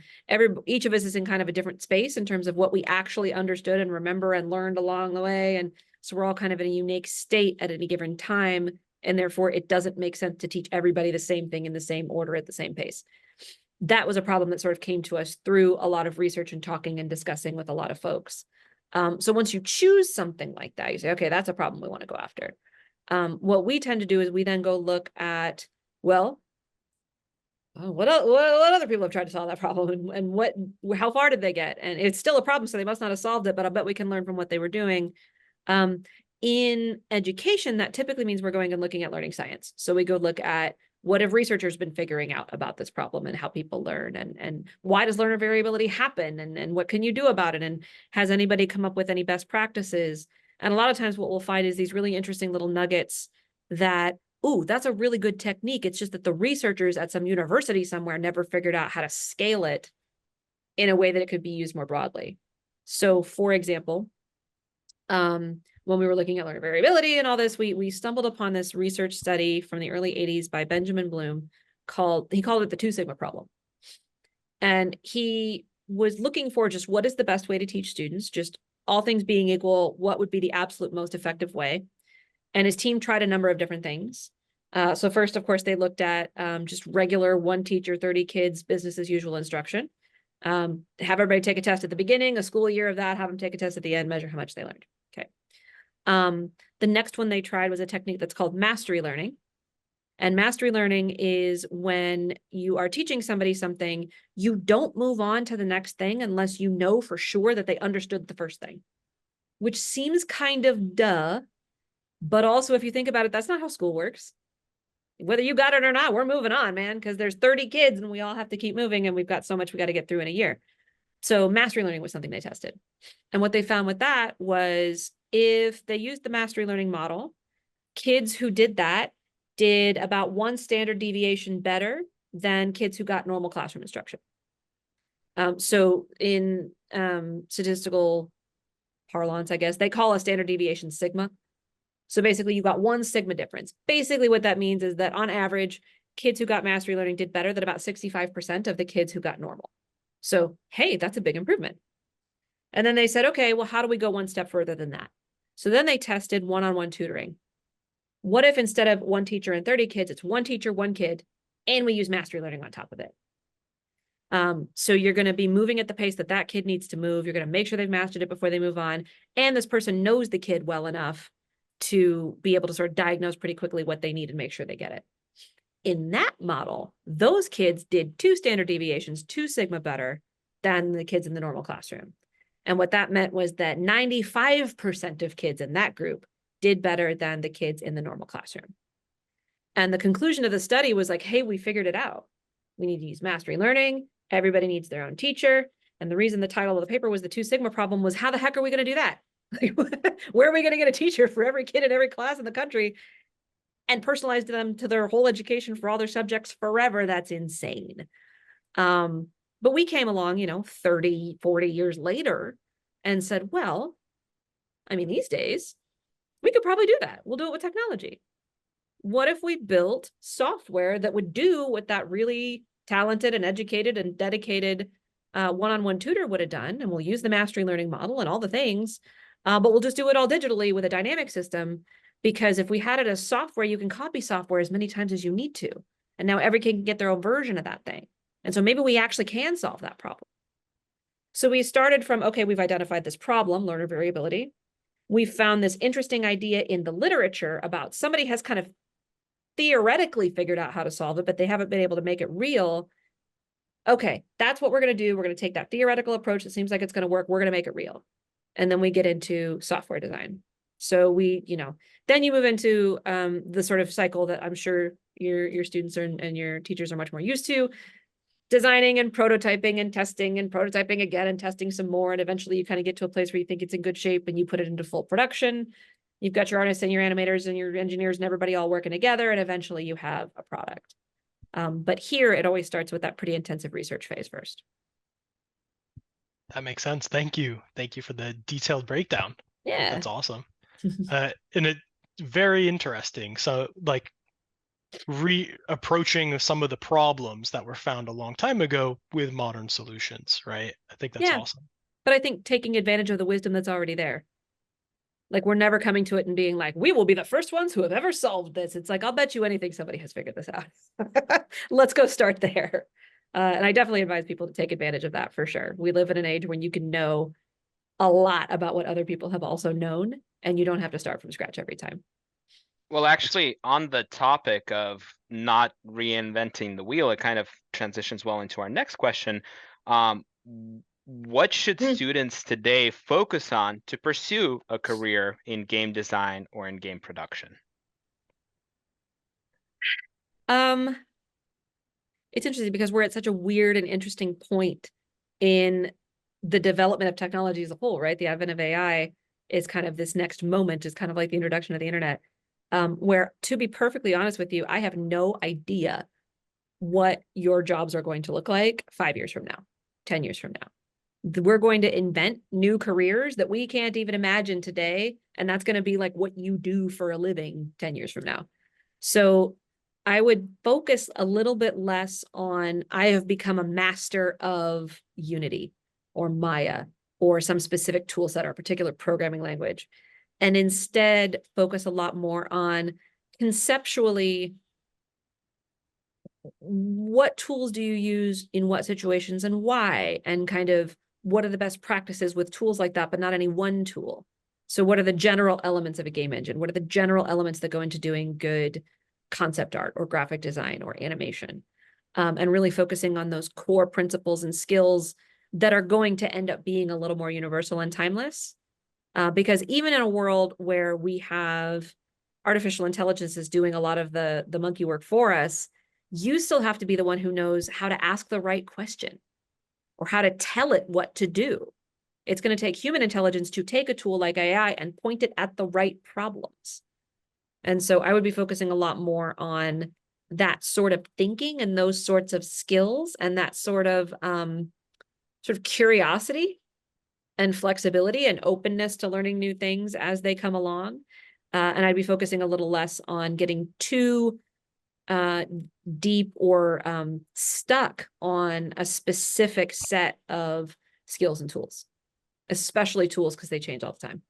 each of us is in kind of a different space in terms of what we actually understood and remember and learned along the way. And so we're all kind of in a unique state at any given time. And therefore it doesn't make sense to teach everybody the same thing in the same order at the same pace. That was a problem that sort of came to us through a lot of research and talking and discussing with a lot of folks. So once you choose something like that, you say, okay, that's a problem we want to go after. What we tend to do is we then go look at, well, what other people have tried to solve that problem, and how far did they get? And it's still a problem, so they must not have solved it, but I bet we can learn from what they were doing. In education, that typically means we're going and looking at learning science. So we go look at what have researchers been figuring out about this problem and how people learn, and why does learner variability happen, and what can you do about it? And has anybody come up with any best practices? And a lot of times what we'll find is these really interesting little nuggets that, ooh, that's a really good technique. It's just that the researchers at some university somewhere never figured out how to scale it in a way that it could be used more broadly. So for example, when we were looking at learner variability and all this, we stumbled upon this research study from the early 80s by Benjamin Bloom he called it the 2 sigma problem. And he was looking for just what is the best way to teach students, just all things being equal, what would be the absolute most effective way? And his team tried a number of different things. So first, of course, they looked at just regular 1 teacher, 30 kids, business as usual instruction. Have everybody take a test at the beginning, a school year of that, have them take a test at the end, measure how much they learned. Okay. The next one they tried was a technique that's called mastery learning. And mastery learning is when you are teaching somebody something, you don't move on to the next thing unless you know for sure that they understood the first thing, which seems kind of duh. But also, if you think about it, that's not how school works. Whether you got it or not, we're moving on, man, because there's 30 kids and we all have to keep moving and we've got so much we got to get through in a year. So mastery learning was something they tested. And what they found with that was if they used the mastery learning model, kids who did that did about 1 standard deviation better than kids who got normal classroom instruction. So in statistical parlance, I guess, they call a standard deviation sigma. So basically you got 1 sigma difference. Basically what that means is that on average, kids who got mastery learning did better than about 65% of the kids who got normal. So, hey, that's a big improvement. And then they said, okay, well, how do we go 1 step further than that? So then they tested one-on-one tutoring. What if instead of 1 teacher and 30 kids, it's 1 teacher, 1 kid, and we use mastery learning on top of it? So you're going to be moving at the pace that that kid needs to move. You're going to make sure they've mastered it before they move on. And this person knows the kid well enough to be able to sort of diagnose pretty quickly what they need and make sure they get it. In that model, those kids did 2 standard deviations, 2 sigma better than the kids in the normal classroom. And what that meant was that 95% of kids in that group did better than the kids in the normal classroom. And the conclusion of the study was like, hey, we figured it out. We need to use mastery learning. Everybody needs their own teacher. And the reason the title of the paper was the 2 sigma problem was, how the heck are we going to do that? Where are we going to get a teacher for every kid in every class in the country and personalize them to their whole education for all their subjects forever? That's insane. But we came along, 30, 40 years later and said, well, I mean, these days, we could probably do that. We'll do it with technology. What if we built software that would do what that really talented and educated and dedicated one-on-one tutor would have done? And we'll use the mastery learning model and all the things, but we'll just do it all digitally with a dynamic system, because if we had it as software, you can copy software as many times as you need to. And now every kid can get their own version of that thing. And so maybe we actually can solve that problem. So we started from, okay, we've identified this problem, learner variability. We found this interesting idea in the literature about somebody has kind of theoretically figured out how to solve it, but they haven't been able to make it real. Okay, that's what we're going to do. We're going to take that theoretical approach that seems like it's going to work. We're going to make it real. And then we get into software design. So then you move into the sort of cycle that I'm sure your students and your teachers are much more used to. Designing and prototyping and testing and prototyping again and testing some more. And eventually you kind of get to a place where you think it's in good shape and you put it into full production. You've got your artists and your animators and your engineers and everybody all working together. And eventually you have a product. But here it always starts with that pretty intensive research phase first. That makes sense. Thank you. Thank you for the detailed breakdown. Yeah. That's awesome. And it very interesting. So reapproaching some of the problems that were found a long time ago with modern solutions, right? I think that's Yeah, awesome. but I think taking advantage of the wisdom that's already there. Like, we're never coming to it and being like, we will be the first ones who have ever solved this. It's like, I'll bet you anything somebody has figured this out. Let's go start there. And I definitely advise people to take advantage of that for sure. We live in an age when you can know a lot about what other people have also known, and you don't have to start from scratch every time. Well, actually, on the topic of not reinventing the wheel, it kind of transitions well into our next question. What should students today focus on to pursue a career in game design or in game production? It's interesting because we're at such a weird and interesting point in the development of technology as a whole, right? The advent of AI is kind of this next moment, is kind of like the introduction of the internet, where, to be perfectly honest with you, I have no idea what your jobs are going to look like 5 years from now, 10 years from now. We're going to invent new careers that we can't even imagine today. And that's going to be like what you do for a living 10 years from now. So I would focus a little bit less on, I have become a master of Unity or Maya or some specific tool set or a particular programming language, and instead focus a lot more on conceptually, what tools do you use in what situations and why, and kind of what are the best practices with tools like that, but not any one tool. So what are the general elements of a game engine? What are the general elements that go into doing good concept art or graphic design or animation? And really focusing on those core principles and skills that are going to end up being a little more universal and timeless. Because even in a world where we have artificial intelligence is doing a lot of the monkey work for us, you still have to be the one who knows how to ask the right question or how to tell it what to do. It's going to take human intelligence to take a tool like AI and point it at the right problems. And so I would be focusing a lot more on that sort of thinking and those sorts of skills and that sort of curiosity and flexibility and openness to learning new things as they come along. And I'd be focusing a little less on getting too deep or stuck on a specific set of skills and tools, especially tools because they change all the time.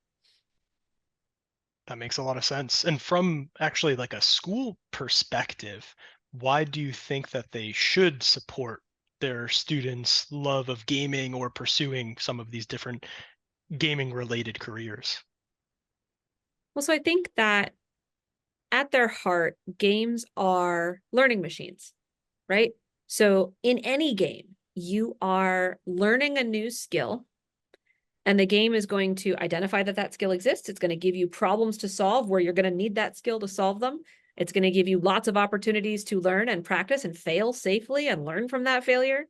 That makes a lot of sense. And from actually like a school perspective, why do you think that they should support their students' love of gaming or pursuing some of these different gaming related careers? Well, so I think that at their heart, games are learning machines, right? So in any game, you are learning a new skill, and the game is going to identify that that skill exists. It's going to give you problems to solve where you're going to need that skill to solve them. It's going to give you lots of opportunities to learn and practice and fail safely and learn from that failure.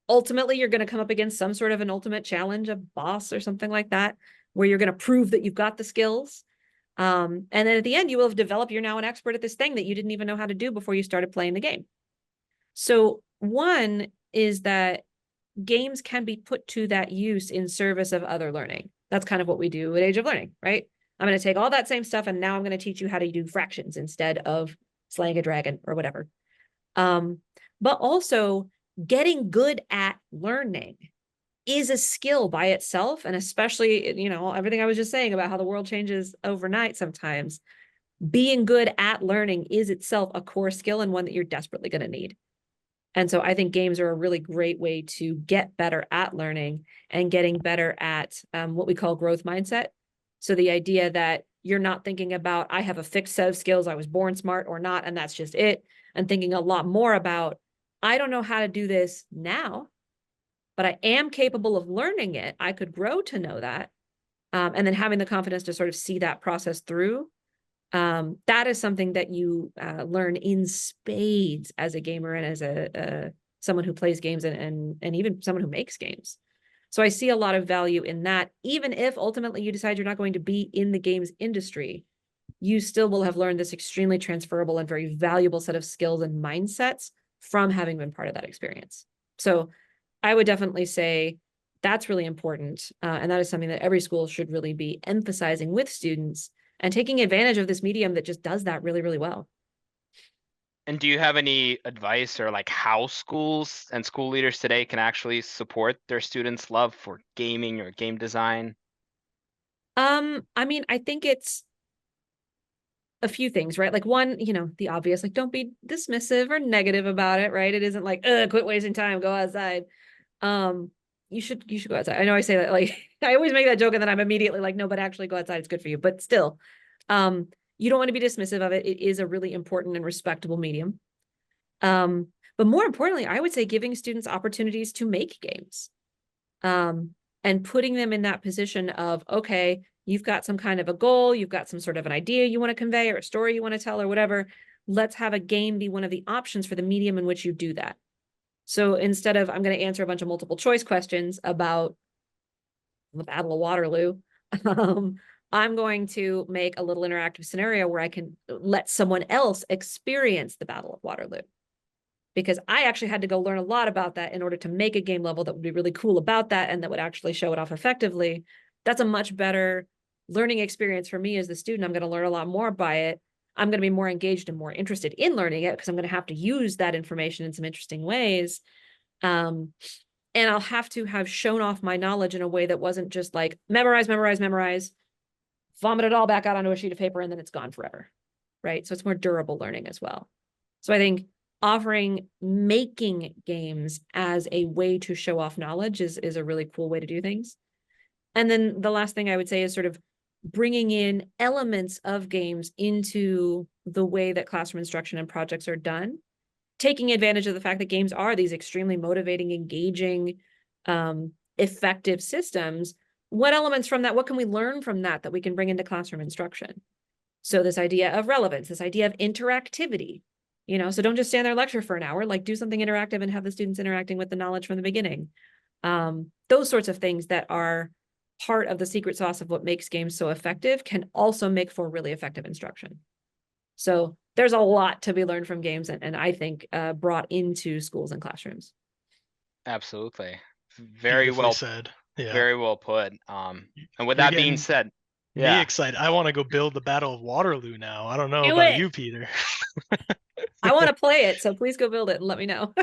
Ultimately, you're going to come up against some sort of an ultimate challenge, a boss or something like that, where you're going to prove that you've got the skills. And then at the end, you will have developed, you're now an expert at this thing that you didn't even know how to do before you started playing the game. So one is that games can be put to that use in service of other learning. That's kind of what we do at Age of Learning, right? I'm going to take all that same stuff and now I'm going to teach you how to do fractions instead of slaying a dragon or whatever. But also getting good at learning is a skill by itself. And especially, everything I was just saying about how the world changes overnight sometimes, being good at learning is itself a core skill and one that you're desperately going to need. And so I think games are a really great way to get better at learning and getting better at what we call growth mindset. So the idea that you're not thinking about, I have a fixed set of skills, I was born smart or not, and that's just it. And thinking a lot more about, I don't know how to do this now, but I am capable of learning it. I could grow to know that. And then having the confidence to sort of see that process through. That is something that you learn in spades as a gamer and as a someone who plays games and even someone who makes games. So I see a lot of value in that. Even if ultimately you decide you're not going to be in the games industry, you still will have learned this extremely transferable and very valuable set of skills and mindsets from having been part of that experience. So I would definitely say that's really important. And that is something that every school should really be emphasizing with students and taking advantage of this medium that just does that really, really well. And do you have any advice or like how schools and school leaders today can actually support their students' love for gaming or game design? I mean, I think it's a few things, right? Like one, the obvious, like don't be dismissive or negative about it, right? It isn't like, quit wasting time, go outside. Um, you should go outside. I know I say that like I always make that joke and then I'm immediately like, no, but actually go outside, it's good for you. But still, you don't want to be dismissive of it. It is a really important and respectable medium. But more importantly, I would say giving students opportunities to make games. And putting them in that position of, okay, you've got some kind of a goal, you've got some sort of an idea you want to convey or a story you want to tell or whatever. Let's have a game be one of the options for the medium in which you do that. So instead of, I'm going to answer a bunch of multiple choice questions about the Battle of Waterloo, I'm going to make a little interactive scenario where I can let someone else experience the Battle of Waterloo. Because I actually had to go learn a lot about that in order to make a game level that would be really cool about that and that would actually show it off effectively. That's a much better learning experience for me as the student. I'm going to learn a lot more by it. I'm going to be more engaged and more interested in learning it because I'm going to have to use that information in some interesting ways. And I'll have to have shown off my knowledge in a way that wasn't just like memorize, vomit it all back out onto a sheet of paper, and then it's gone forever. Right. So it's more durable learning as well. So I think offering making games as a way to show off knowledge is a really cool way to do things. And then the last thing I would say is sort of bringing in elements of games into the way that classroom instruction and projects are done, taking advantage of the fact that games are these extremely motivating, engaging, effective systems. What elements from that, what can we learn from that we can bring into classroom instruction? So this idea of relevance, this idea of interactivity, so don't just stand there and lecture for an hour, like do something interactive and have the students interacting with the knowledge from the beginning. Those sorts of things that are part of the secret sauce of what makes games so effective can also make for really effective instruction. So there's a lot to be learned from games and I think brought into schools and classrooms. Absolutely. Very Beautifully well, said. Yeah. very well put. And with You're that being getting said, me yeah, excited. I want to go build the Battle of Waterloo now. I don't know Do about it. you, Peter. I want to play it, so please go build it and let me know.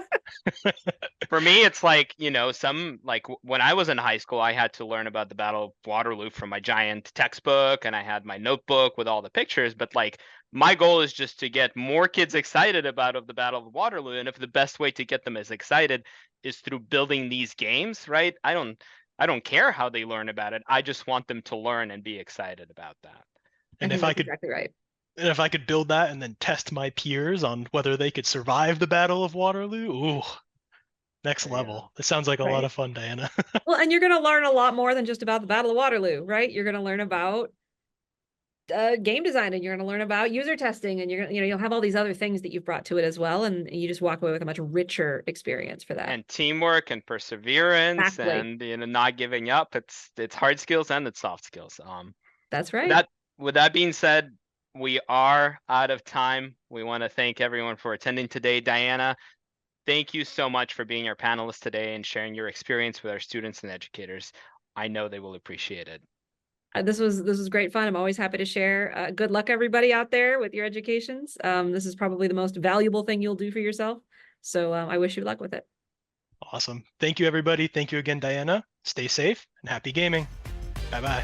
for me, it's like, some like when I was in high school, I had to learn about the Battle of Waterloo from my giant textbook and I had my notebook with all the pictures. But like my goal is just to get more kids excited about the Battle of Waterloo. And if the best way to get them as excited is through building these games, right? I don't care how they learn about it. I just want them to learn and be excited about that. And I if think I that's could exactly right. And if I could build that and then test my peers on whether they could survive the Battle of Waterloo, ooh, next level. It sounds like a lot Right. of fun, Diana. Well, and you're going to learn a lot more than just about the Battle of Waterloo, right? You're going to learn about game design and you're going to learn about user testing and you're going to, you'll have all these other things that you've brought to it as well. And you just walk away with a much richer experience for that. And teamwork and perseverance Exactly. and not giving up. It's hard skills and it's soft skills. That's right. With that being said, we are out of time. We want to thank everyone for attending today. Diana, thank you so much for being our panelist today and sharing your experience with our students and educators. I know they will appreciate it. This was great fun. I'm always happy to share. Good luck, everybody out there with your educations. This is probably the most valuable thing you'll do for yourself. So I wish you luck with it. Awesome. Thank you, everybody. Thank you again, Diana. Stay safe and happy gaming. Bye-bye.